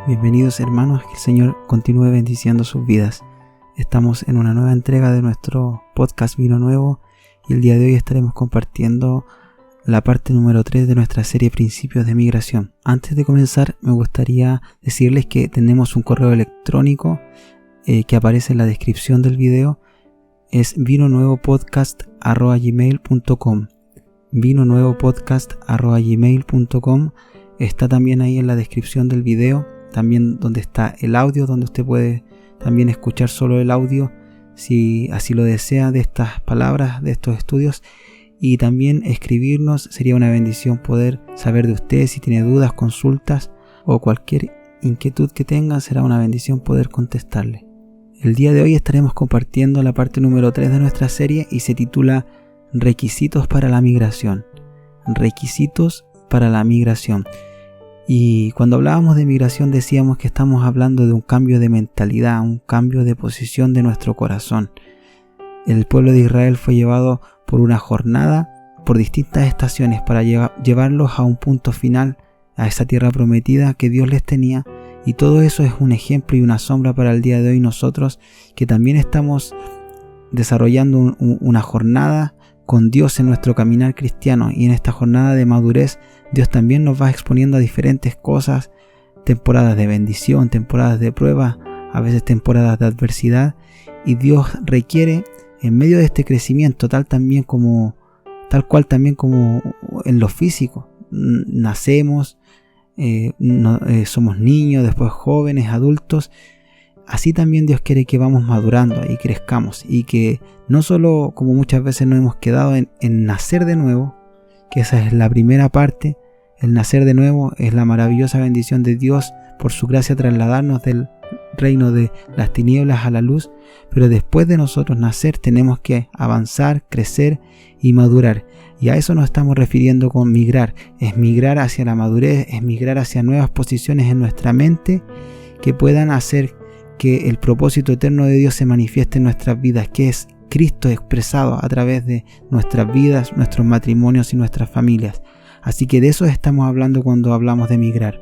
Bienvenidos hermanos, que el Señor continúe bendiciendo sus vidas. Estamos en una nueva entrega de nuestro podcast Vino Nuevo y el día de hoy estaremos compartiendo la parte número 3 de nuestra serie Principios de Migración. Antes de comenzar me gustaría decirles que tenemos un correo electrónico que aparece en la descripción del video. Es vinonuevopodcast@gmail.com. vinonuevopodcast@gmail.com. Está también ahí en la descripción del video, también donde está el audio, donde usted puede también escuchar solo el audio si así lo desea de estas palabras, de estos estudios, y también escribirnos. Sería una bendición poder saber de usted. Si tiene dudas, consultas o cualquier inquietud que tenga, será una bendición poder contestarle. El día de hoy estaremos compartiendo la parte número 3 de nuestra serie y se titula Requisitos para la migración. Requisitos para la migración. Y cuando hablábamos de migración decíamos que estamos hablando de un cambio de mentalidad, un cambio de posición de nuestro corazón. El pueblo de Israel fue llevado por una jornada, por distintas estaciones para llevarlos a un punto final, a esa tierra prometida que Dios les tenía. Y todo eso es un ejemplo y una sombra para el día de hoy nosotros, que también estamos desarrollando una jornada con Dios en nuestro caminar cristiano, y en esta jornada de madurez Dios también nos va exponiendo a diferentes cosas, temporadas de bendición, temporadas de prueba, a veces temporadas de adversidad, y Dios requiere en medio de este crecimiento tal cual también como en lo físico. Nacemos, somos niños, después jóvenes, adultos. Así también Dios quiere que vamos madurando y crezcamos, y que no solo, como muchas veces nos hemos quedado en nacer de nuevo, que esa es la primera parte. El nacer de nuevo es la maravillosa bendición de Dios por su gracia trasladarnos del reino de las tinieblas a la luz, pero después de nosotros nacer tenemos que avanzar, crecer y madurar, y a eso nos estamos refiriendo con migrar. Es migrar hacia la madurez, es migrar hacia nuevas posiciones en nuestra mente que puedan hacer que el propósito eterno de Dios se manifieste en nuestras vidas, que es Cristo expresado a través de nuestras vidas, nuestros matrimonios y nuestras familias. Así que de eso estamos hablando cuando hablamos de migrar.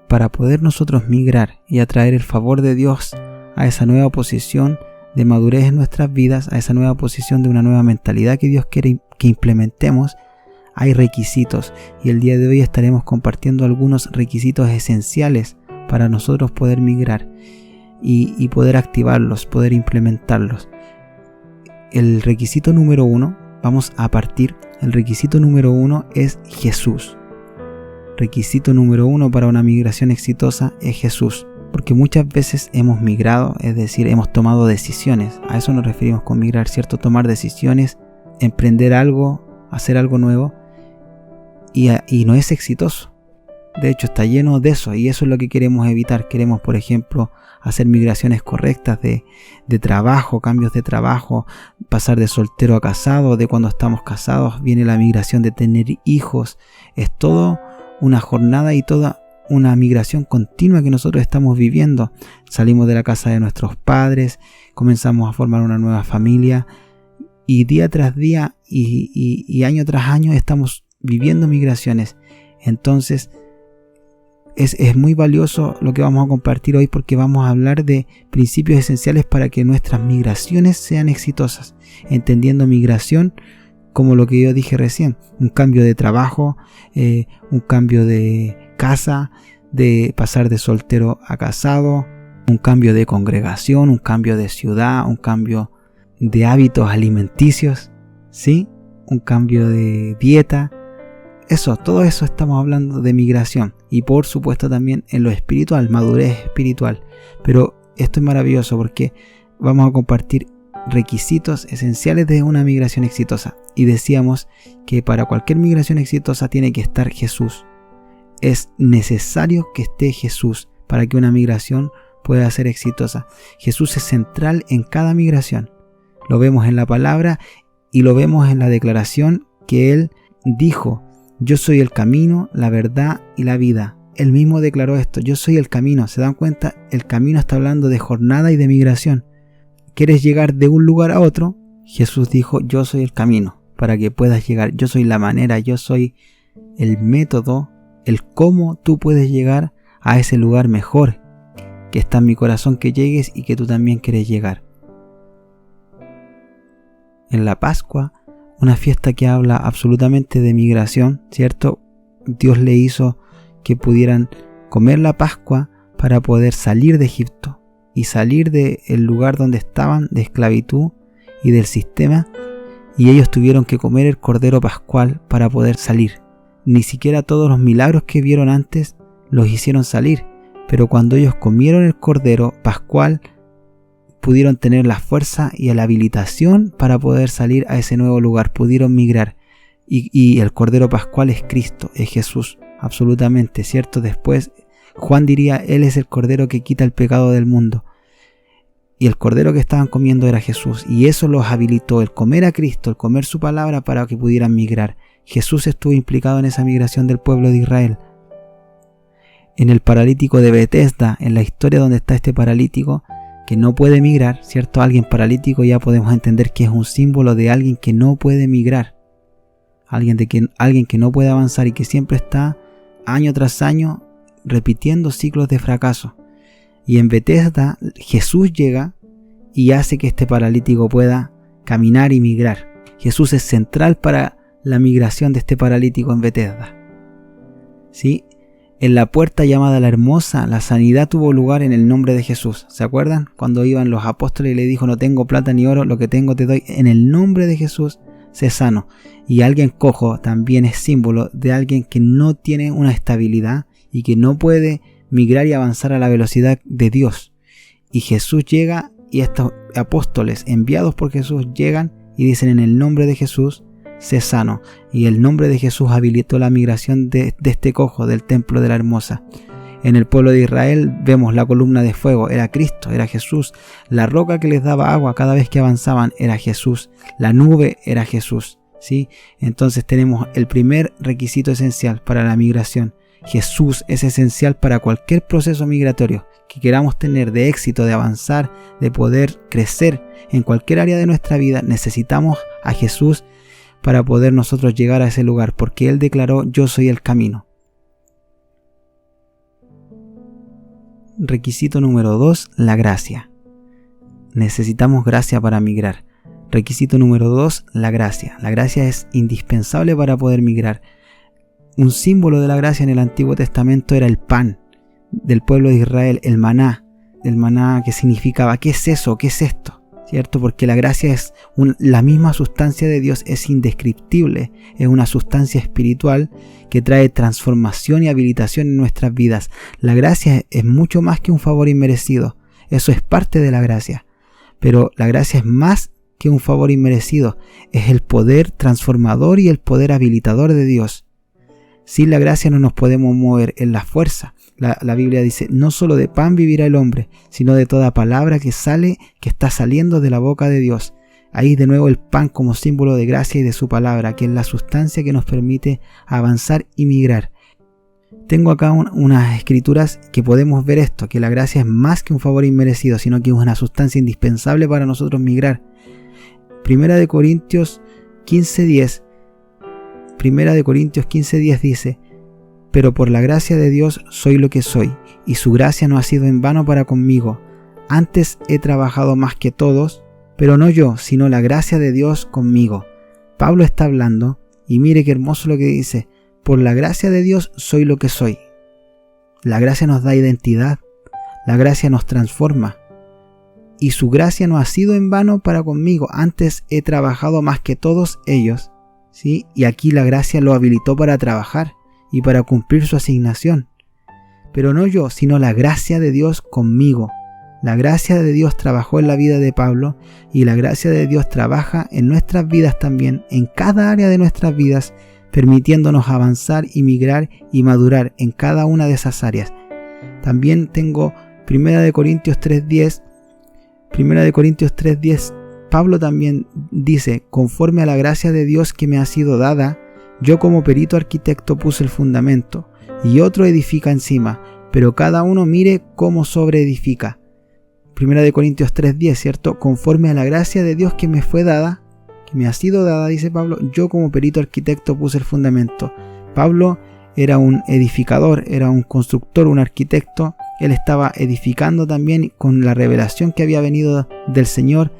Para poder nosotros migrar y atraer el favor de Dios a esa nueva posición de madurez en nuestras vidas, a esa nueva posición de una nueva mentalidad que Dios quiere que implementemos, hay requisitos, y el día de hoy estaremos compartiendo algunos requisitos esenciales para nosotros poder migrar y poder activarlos, poder implementarlos. El requisito número 1, vamos a partir. El requisito número 1 es Jesús. Requisito número 1 para una migración exitosa es Jesús. Porque muchas veces hemos migrado, es decir, hemos tomado decisiones. A eso nos referimos con migrar, ¿cierto? Tomar decisiones, emprender algo, hacer algo nuevo, y no es exitoso. De hecho, está lleno de eso, y eso es lo que queremos evitar. Queremos, por ejemplo, hacer migraciones correctas de trabajo, cambios de trabajo, pasar de soltero a casado, de cuando estamos casados viene la migración de tener hijos. Es todo una jornada y toda una migración continua que nosotros estamos viviendo. Salimos de la casa de nuestros padres, comenzamos a formar una nueva familia, y día tras día y año tras año estamos viviendo migraciones. Entonces es muy valioso lo que vamos a compartir hoy, porque vamos a hablar de principios esenciales para que nuestras migraciones sean exitosas, entendiendo migración como lo que yo dije recién: un cambio de trabajo, un cambio de casa, de pasar de soltero a casado, un cambio de congregación, un cambio de ciudad, un cambio de hábitos alimenticios, ¿sí? Un cambio de dieta. Todo eso estamos hablando de migración, y por supuesto también en lo espiritual, madurez espiritual. Pero esto es maravilloso porque vamos a compartir requisitos esenciales de una migración exitosa, y decíamos que para cualquier migración exitosa tiene que estar Jesús. Es necesario que esté Jesús para que una migración pueda ser exitosa. Jesús es central en cada migración. Lo vemos en la palabra y lo vemos en la declaración que Él dijo: yo soy el camino, la verdad y la vida. Él mismo declaró esto: yo soy el camino. ¿Se dan cuenta? El camino está hablando de jornada y de migración. ¿Quieres llegar de un lugar a otro? Jesús dijo: yo soy el camino para que puedas llegar. Yo soy la manera, yo soy el método, el cómo tú puedes llegar a ese lugar mejor que está en mi corazón que llegues y que tú también quieres llegar. En la Pascua, una fiesta que habla absolutamente de migración, ¿cierto? Dios le hizo que pudieran comer la Pascua para poder salir de Egipto y salir del lugar donde estaban de esclavitud y del sistema, y ellos tuvieron que comer el cordero pascual para poder salir. Ni siquiera todos los milagros que vieron antes los hicieron salir, pero cuando ellos comieron el cordero pascual pudieron tener la fuerza y la habilitación para poder salir a ese nuevo lugar, pudieron migrar. Y el cordero pascual es Cristo, es Jesús, absolutamente, ¿cierto? Después Juan diría, Él es el cordero que quita el pecado del mundo. Y el cordero que estaban comiendo era Jesús, y eso los habilitó, el comer a Cristo, el comer su palabra para que pudieran migrar. Jesús estuvo implicado en esa migración del pueblo de Israel. En el paralítico de Betesda, en la historia donde está este paralítico que no puede migrar, ¿cierto? Alguien paralítico ya podemos entender que es un símbolo de alguien que no puede migrar. Alguien que no puede avanzar y que siempre está año tras año repitiendo ciclos de fracaso. Y en Betesda Jesús llega y hace que este paralítico pueda caminar y migrar. Jesús es central para la migración de este paralítico en Betesda. ¿Sí? En la puerta llamada la Hermosa, la sanidad tuvo lugar en el nombre de Jesús. ¿Se acuerdan? Cuando iban los apóstoles y le dijo, no tengo plata ni oro, lo que tengo te doy. En el nombre de Jesús, sé sano. Y alguien cojo también es símbolo de alguien que no tiene una estabilidad y que no puede migrar y avanzar a la velocidad de Dios. Y Jesús llega y estos apóstoles enviados por Jesús llegan y dicen en el nombre de Jesús, sé sano. Y el nombre de Jesús habilitó la migración de este cojo del templo de la Hermosa. En el pueblo de Israel vemos la columna de fuego, era Cristo, era Jesús. La roca que les daba agua cada vez que avanzaban era Jesús. La nube era Jesús. ¿Sí? Entonces tenemos el primer requisito esencial para la migración. Jesús es esencial para cualquier proceso migratorio que queramos tener de éxito, de avanzar, de poder crecer en cualquier área de nuestra vida. Necesitamos a Jesús para poder nosotros llegar a ese lugar, porque Él declaró, yo soy el camino. Requisito número 2, la gracia. Necesitamos gracia para migrar. Requisito número 2, la gracia. La gracia es indispensable para poder migrar. Un símbolo de la gracia en el Antiguo Testamento era el pan del pueblo de Israel, el maná que significaba, ¿qué es eso? ¿Qué es esto? ¿Cierto? Porque la gracia es la misma sustancia de Dios, es indescriptible, es una sustancia espiritual que trae transformación y habilitación en nuestras vidas. La gracia es mucho más que un favor inmerecido, eso es parte de la gracia, pero la gracia es más que un favor inmerecido, es el poder transformador y el poder habilitador de Dios. Sin la gracia no nos podemos mover en la fuerza. La Biblia dice, no solo de pan vivirá el hombre, sino de toda palabra que está saliendo de la boca de Dios. Ahí de nuevo el pan como símbolo de gracia y de su palabra, que es la sustancia que nos permite avanzar y migrar. Tengo acá unas escrituras que podemos ver esto, que la gracia es más que un favor inmerecido, sino que es una sustancia indispensable para nosotros migrar. Primera de Corintios 15:10 dice, pero por la gracia de Dios soy lo que soy, y su gracia no ha sido en vano para conmigo. Antes he trabajado más que todos, pero no yo, sino la gracia de Dios conmigo. Pablo está hablando, y mire qué hermoso lo que dice, por la gracia de Dios soy lo que soy. La gracia nos da identidad, la gracia nos transforma, y su gracia no ha sido en vano para conmigo. Antes he trabajado más que todos ellos. ¿Sí? Y aquí la gracia lo habilitó para trabajar y para cumplir su asignación. Pero no yo, sino la gracia de Dios conmigo. La gracia de Dios trabajó en la vida de Pablo y la gracia de Dios trabaja en nuestras vidas también, en cada área de nuestras vidas, permitiéndonos avanzar y migrar y madurar en cada una de esas áreas. También tengo 1 Corintios 3:10. Pablo también dice, conforme a la gracia de Dios que me ha sido dada, yo como perito arquitecto puse el fundamento, y otro edifica encima, pero cada uno mire cómo sobreedifica. 1 Corintios 3:10, ¿cierto? Conforme a la gracia de Dios que me fue dada, que me ha sido dada, dice Pablo, yo como perito arquitecto puse el fundamento. Pablo era un edificador, era un constructor, un arquitecto. Él estaba edificando también con la revelación que había venido del Señor,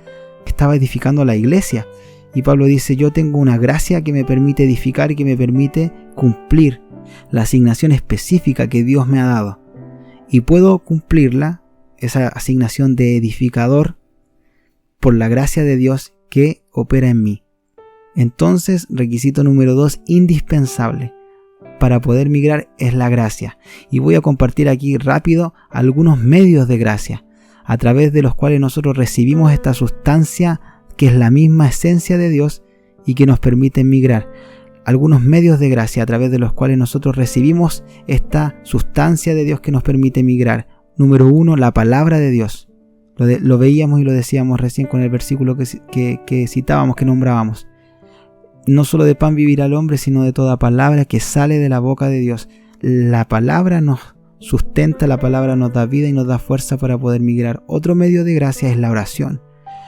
estaba edificando la iglesia. Y Pablo dice, yo tengo una gracia que me permite edificar y que me permite cumplir la asignación específica que Dios me ha dado. Y puedo cumplirla, esa asignación de edificador, por la gracia de Dios que opera en mí. Entonces, requisito número 2, indispensable para poder migrar, es la gracia. Y voy a compartir aquí rápido algunos medios de gracia, a través de los cuales nosotros recibimos esta sustancia que es la misma esencia de Dios y que nos permite migrar. Algunos medios de gracia a través de los cuales nosotros recibimos esta sustancia de Dios que nos permite migrar. Número 1, la palabra de Dios. Lo veíamos y lo decíamos recién con el versículo que citábamos, que nombrábamos. No solo de pan vivirá el hombre, sino de toda palabra que sale de la boca de Dios. La palabra nos sustenta, la palabra nos da vida y nos da fuerza para poder migrar. Otro medio de gracia es la oración.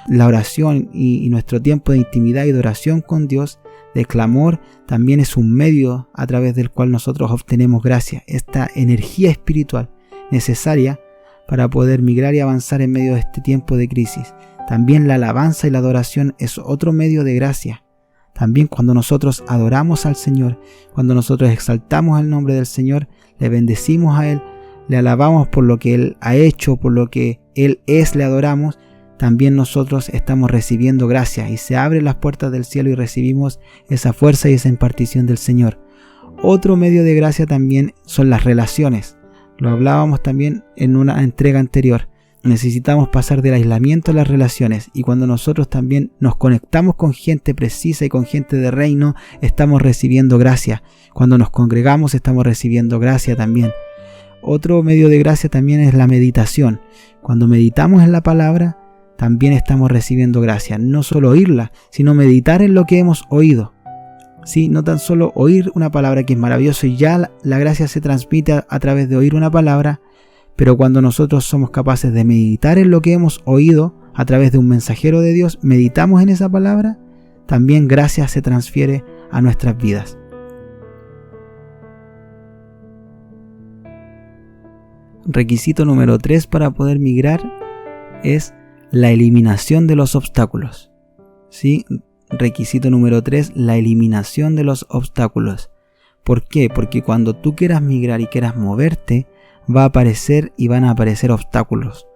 La oración y nuestro tiempo de intimidad y de oración con Dios, de clamor, también es un medio a través del cual nosotros obtenemos gracia, esta energía espiritual necesaria para poder migrar y avanzar en medio de este tiempo de crisis. También la alabanza y la adoración es otro medio de gracia. También cuando nosotros adoramos al Señor, cuando nosotros exaltamos el nombre del Señor, le bendecimos a Él, le alabamos por lo que Él ha hecho, por lo que Él es, le adoramos, también nosotros estamos recibiendo gracia y se abren las puertas del cielo y recibimos esa fuerza y esa impartición del Señor. Otro medio de gracia también son las relaciones. Lo hablábamos también en una entrega anterior. Necesitamos pasar del aislamiento a las relaciones, y cuando nosotros también nos conectamos con gente precisa y con gente de reino, estamos recibiendo gracia. Cuando nos congregamos estamos recibiendo gracia también. Otro medio de gracia también es la meditación. Cuando meditamos en la palabra, también estamos recibiendo gracia. No solo oírla, sino meditar en lo que hemos oído. Sí, no tan solo oír una palabra, que es maravilloso, y ya la gracia se transmite a través de oír una palabra, pero cuando nosotros somos capaces de meditar en lo que hemos oído a través de un mensajero de Dios, meditamos en esa palabra, también gracia se transfiere a nuestras vidas. Requisito número 3 para poder migrar es la eliminación de los obstáculos. ¿Sí? Requisito número 3, la eliminación de los obstáculos. ¿Por qué? Porque cuando tú quieras migrar y quieras moverte, van a aparecer obstáculos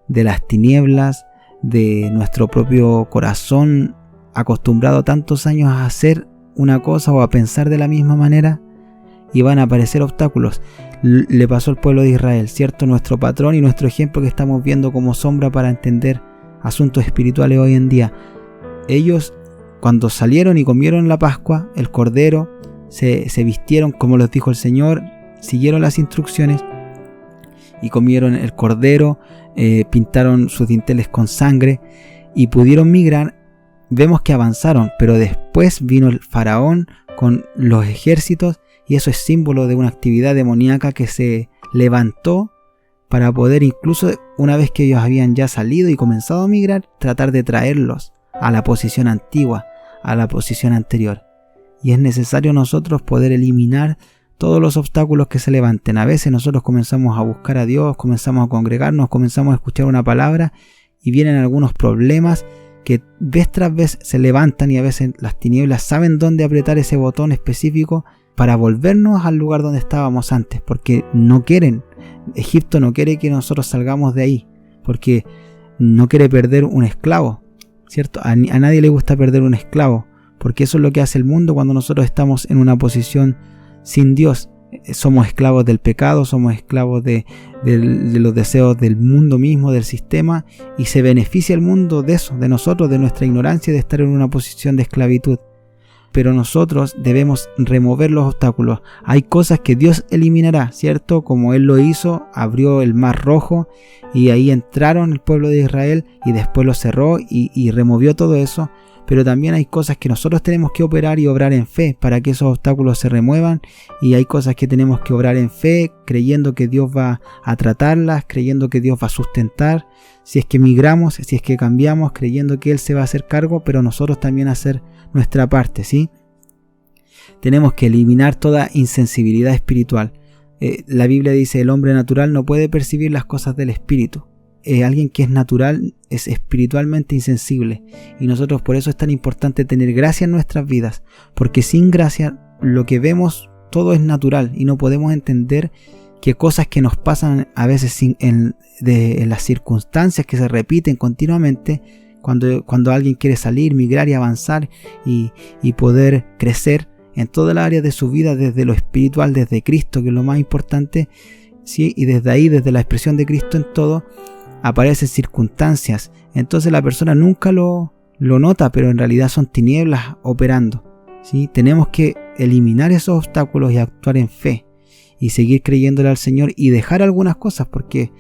de las tinieblas, de nuestro propio corazón acostumbrado tantos años a hacer una cosa o a pensar de la misma manera, y van a aparecer obstáculos. Le pasó al pueblo de Israel, ¿cierto? Nuestro patrón y nuestro ejemplo que estamos viendo como sombra para entender asuntos espirituales hoy en día. Ellos, cuando salieron y comieron la Pascua, el Cordero, se vistieron como les dijo el Señor, siguieron las instrucciones y comieron el Cordero, pintaron sus dinteles con sangre y pudieron migrar. Vemos que avanzaron, pero después vino el faraón con los ejércitos, y eso es símbolo de una actividad demoníaca que se levantó para poder, incluso una vez que ellos habían ya salido y comenzado a migrar, tratar de traerlos a la posición antigua, a la posición anterior. Y es necesario nosotros poder eliminar todos los obstáculos que se levanten. A veces nosotros comenzamos a buscar a Dios, comenzamos a congregarnos, comenzamos a escuchar una palabra y vienen algunos problemas que vez tras vez se levantan, y a veces las tinieblas saben dónde apretar ese botón específico para volvernos al lugar donde estábamos antes, porque no quieren. Egipto no quiere que nosotros salgamos de ahí, porque no quiere perder un esclavo, ¿cierto? A nadie le gusta perder un esclavo, porque eso es lo que hace el mundo cuando nosotros estamos en una posición sin Dios. Somos esclavos del pecado, somos esclavos de los deseos del mundo mismo, del sistema, y se beneficia el mundo de eso, de nosotros, de nuestra ignorancia, de estar en una posición de esclavitud. Pero nosotros debemos remover los obstáculos. Hay cosas que Dios eliminará, ¿cierto? Como Él lo hizo, abrió el Mar Rojo y ahí entraron el pueblo de Israel y después lo cerró y removió todo eso. Pero también hay cosas que nosotros tenemos que operar y obrar en fe para que esos obstáculos se remuevan, y hay cosas que tenemos que obrar en fe, creyendo que Dios va a tratarlas, creyendo que Dios va a sustentar, si es que migramos, si es que cambiamos, creyendo que Él se va a hacer cargo, pero nosotros también hacer nuestra parte, ¿sí? Tenemos que eliminar toda insensibilidad espiritual. La Biblia dice: el hombre natural no puede percibir las cosas del espíritu. Alguien que es natural es espiritualmente insensible, y nosotros, por eso es tan importante tener gracia en nuestras vidas, porque sin gracia lo que vemos todo es natural y no podemos entender que cosas que nos pasan a veces en las circunstancias que se repiten continuamente, cuando alguien quiere salir, migrar y avanzar y poder crecer en todas las áreas de su vida, desde lo espiritual, desde Cristo, que es lo más importante, ¿sí? Y desde ahí, desde la expresión de Cristo en todo, aparecen circunstancias. Entonces la persona nunca lo nota, pero en realidad son tinieblas operando, ¿sí? Tenemos que eliminar esos obstáculos y actuar en fe y seguir creyéndole al Señor y dejar algunas cosas, porque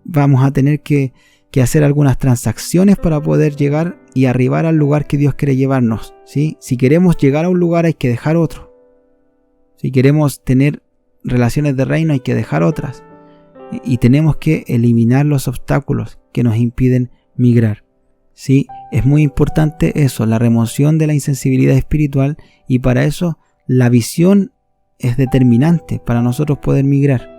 vamos a tener que hacer algunas transacciones para poder llegar y arribar al lugar que Dios quiere llevarnos, ¿sí? Si queremos llegar a un lugar hay que dejar otro. Si queremos tener relaciones de reino hay que dejar otras. Y tenemos que eliminar los obstáculos que nos impiden migrar, ¿sí? Es muy importante eso, la remoción de la insensibilidad espiritual, y para eso la visión es determinante para nosotros poder migrar.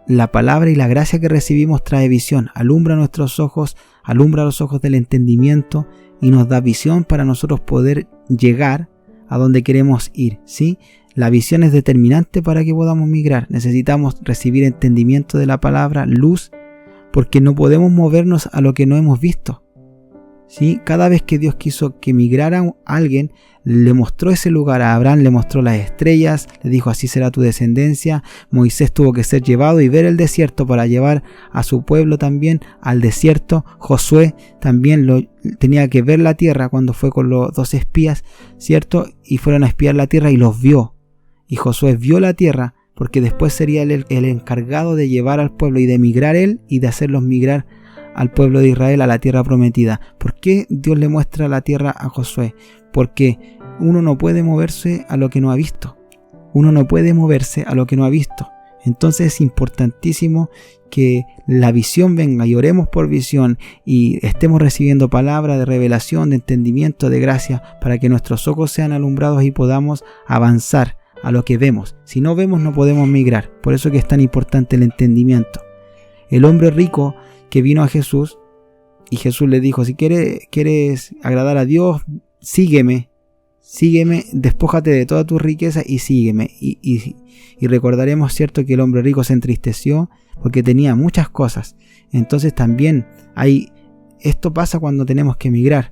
La palabra y la gracia que recibimos trae visión, alumbra nuestros ojos, alumbra los ojos del entendimiento y nos da visión para nosotros poder llegar a donde queremos ir, ¿sí? La visión es determinante para que podamos migrar. Necesitamos recibir entendimiento de la palabra, luz, porque no podemos movernos a lo que no hemos visto, ¿sí? Cada vez que Dios quiso que migrara alguien, le mostró ese lugar. A Abraham le mostró las estrellas, le dijo: así será tu descendencia. Moisés tuvo que ser llevado y ver el desierto para llevar a su pueblo también al desierto. Josué también tenía que ver la tierra cuando fue con los 2 espías, ¿cierto? Y fueron a espiar la tierra y los vio. Y Josué vio la tierra, porque después sería el encargado de llevar al pueblo y de migrar él y de hacerlos migrar al pueblo de Israel a la tierra prometida. ¿Por qué Dios le muestra la tierra a Josué? Porque uno no puede moverse a lo que no ha visto. Uno no puede moverse a lo que no ha visto. Entonces es importantísimo que la visión venga y oremos por visión y estemos recibiendo palabra de revelación, de entendimiento, de gracia, para que nuestros ojos sean alumbrados y podamos avanzar a lo que vemos. Si no vemos, no podemos migrar. Por eso que es tan importante el entendimiento. El hombre rico que vino a Jesús, y Jesús le dijo: si quieres agradar a Dios, sígueme, despójate de toda tu riqueza y sígueme. Y recordaremos, cierto, que el hombre rico se entristeció porque tenía muchas cosas. Entonces también esto pasa cuando tenemos que emigrar.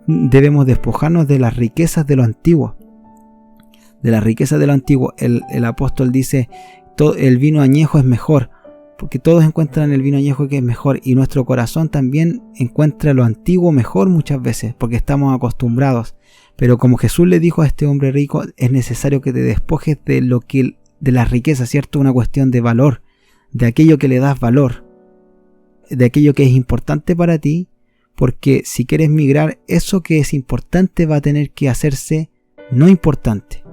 Debemos despojarnos de las riquezas de lo antiguo. De las riquezas de lo antiguo. El apóstol dice: el vino añejo es mejor, porque todos encuentran el vino añejo que es mejor, y nuestro corazón también encuentra lo antiguo mejor muchas veces, porque estamos acostumbrados. Pero como Jesús le dijo a este hombre rico, es necesario que te despojes de la riqueza, ¿cierto? Una cuestión de valor, de aquello que le das valor, de aquello que es importante para ti, porque si quieres migrar, eso que es importante va a tener que hacerse no importante.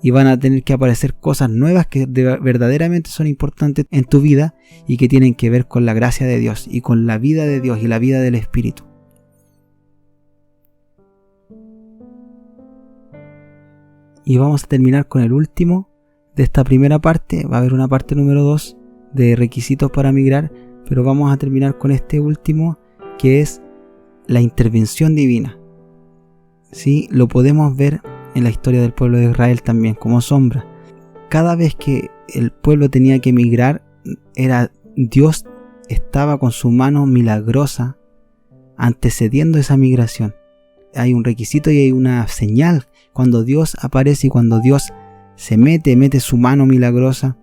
Y van a tener que aparecer cosas nuevas que verdaderamente son importantes en tu vida y que tienen que ver con la gracia de Dios y con la vida de Dios y la vida del Espíritu. Y vamos a terminar con el último de esta primera parte. Va a haber una parte número 2 de requisitos para migrar, pero vamos a terminar con este último, que es la intervención divina. ¿Sí? Lo podemos ver en la historia del pueblo de Israel también, como sombra. Cada vez que el pueblo tenía que emigrar, Dios estaba con su mano milagrosa antecediendo esa migración. Hay un requisito y hay una señal. Cuando Dios aparece y cuando Dios se mete su mano milagrosa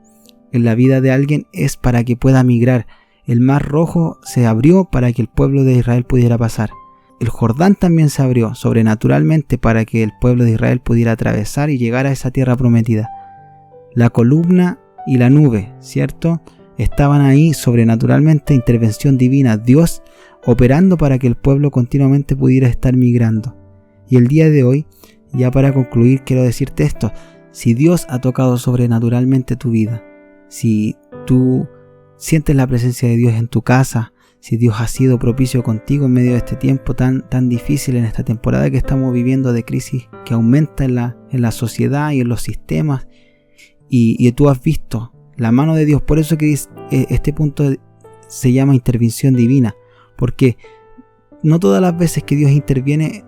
en la vida de alguien, es para que pueda migrar. El mar Rojo se abrió para que el pueblo de Israel pudiera pasar. El Jordán también se abrió sobrenaturalmente para que el pueblo de Israel pudiera atravesar y llegar a esa tierra prometida. La columna y la nube, ¿cierto? Estaban ahí sobrenaturalmente, intervención divina, Dios operando para que el pueblo continuamente pudiera estar migrando. Y el día de hoy, ya para concluir, quiero decirte esto: si Dios ha tocado sobrenaturalmente tu vida, si tú sientes la presencia de Dios en tu casa, si Dios ha sido propicio contigo en medio de este tiempo tan difícil, en esta temporada que estamos viviendo de crisis que aumenta en la sociedad y en los sistemas, y tú has visto la mano de Dios. Por eso que este punto se llama intervención divina, porque no todas las veces que Dios interviene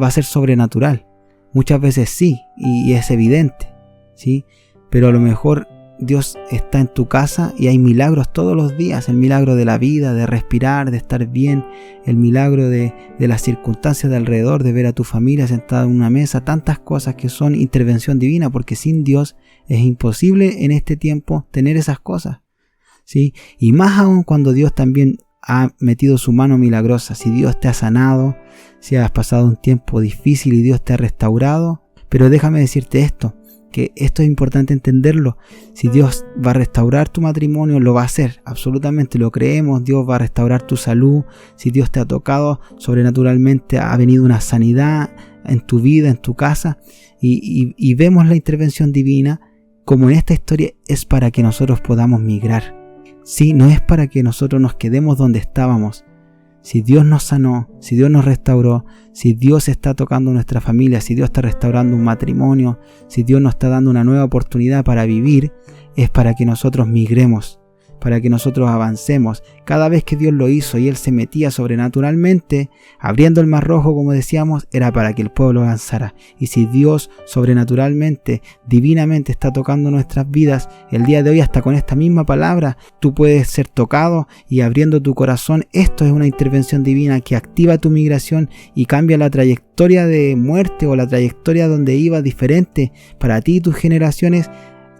va a ser sobrenatural. Muchas veces sí, y es evidente, ¿sí? Pero a lo mejor Dios está en tu casa y hay milagros todos los días. El milagro de la vida, de respirar, de estar bien. El milagro de las circunstancias de alrededor, de ver a tu familia sentada en una mesa. Tantas cosas que son intervención divina, porque sin Dios es imposible en este tiempo tener esas cosas, ¿sí? Y más aún cuando Dios también ha metido su mano milagrosa. Si Dios te ha sanado, si has pasado un tiempo difícil y Dios te ha restaurado. Pero déjame decirte esto, que esto es importante entenderlo. Si Dios va a restaurar tu matrimonio, lo va a hacer, absolutamente lo creemos. Dios va a restaurar tu salud. Si Dios te ha tocado sobrenaturalmente, ha venido una sanidad en tu vida, en tu casa, y vemos la intervención divina como en esta historia es para que nosotros podamos migrar. Sí, no es para que nosotros nos quedemos donde estábamos. Si Dios nos sanó, si Dios nos restauró, si Dios está tocando nuestra familia, si Dios está restaurando un matrimonio, si Dios nos está dando una nueva oportunidad para vivir, es para que nosotros migremos, para que nosotros avancemos. Cada vez que Dios lo hizo y Él se metía sobrenaturalmente, abriendo el mar rojo, como decíamos, era para que el pueblo avanzara. Y si Dios sobrenaturalmente, divinamente está tocando nuestras vidas, el día de hoy hasta con esta misma palabra, tú puedes ser tocado y abriendo tu corazón. Esto es una intervención divina que activa tu migración y cambia la trayectoria de muerte o la trayectoria donde iba diferente para ti y tus generaciones.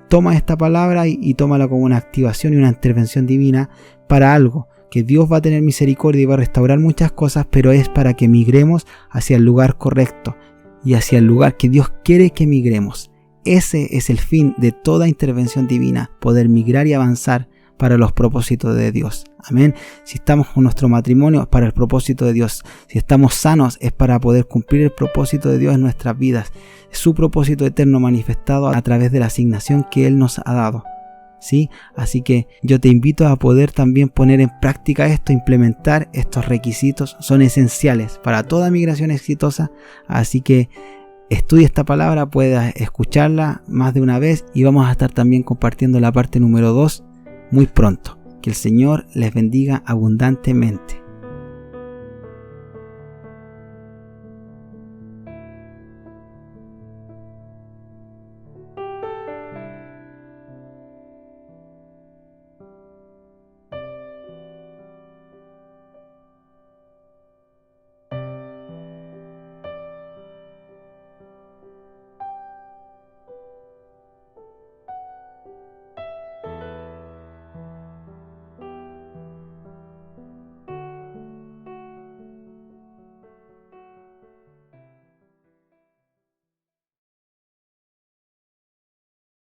Toma esta palabra y tómala como una activación y una intervención divina para algo, que Dios va a tener misericordia y va a restaurar muchas cosas, pero es para que migremos hacia el lugar correcto y hacia el lugar que Dios quiere que migremos. Ese es el fin de toda intervención divina, poder migrar y avanzar para los propósitos de Dios. Amén. Si estamos con nuestro matrimonio es para el propósito de Dios. Si estamos sanos es para poder cumplir el propósito de Dios en nuestras vidas. Es su propósito eterno manifestado a través de la asignación que Él nos ha dado, ¿sí? Así que yo te invito a poder también poner en práctica esto, implementar estos requisitos. Son esenciales para toda migración exitosa. Así que estudia esta palabra, puedas escucharla más de una vez y vamos a estar también compartiendo la parte número 2 muy pronto. Que el Señor les bendiga abundantemente.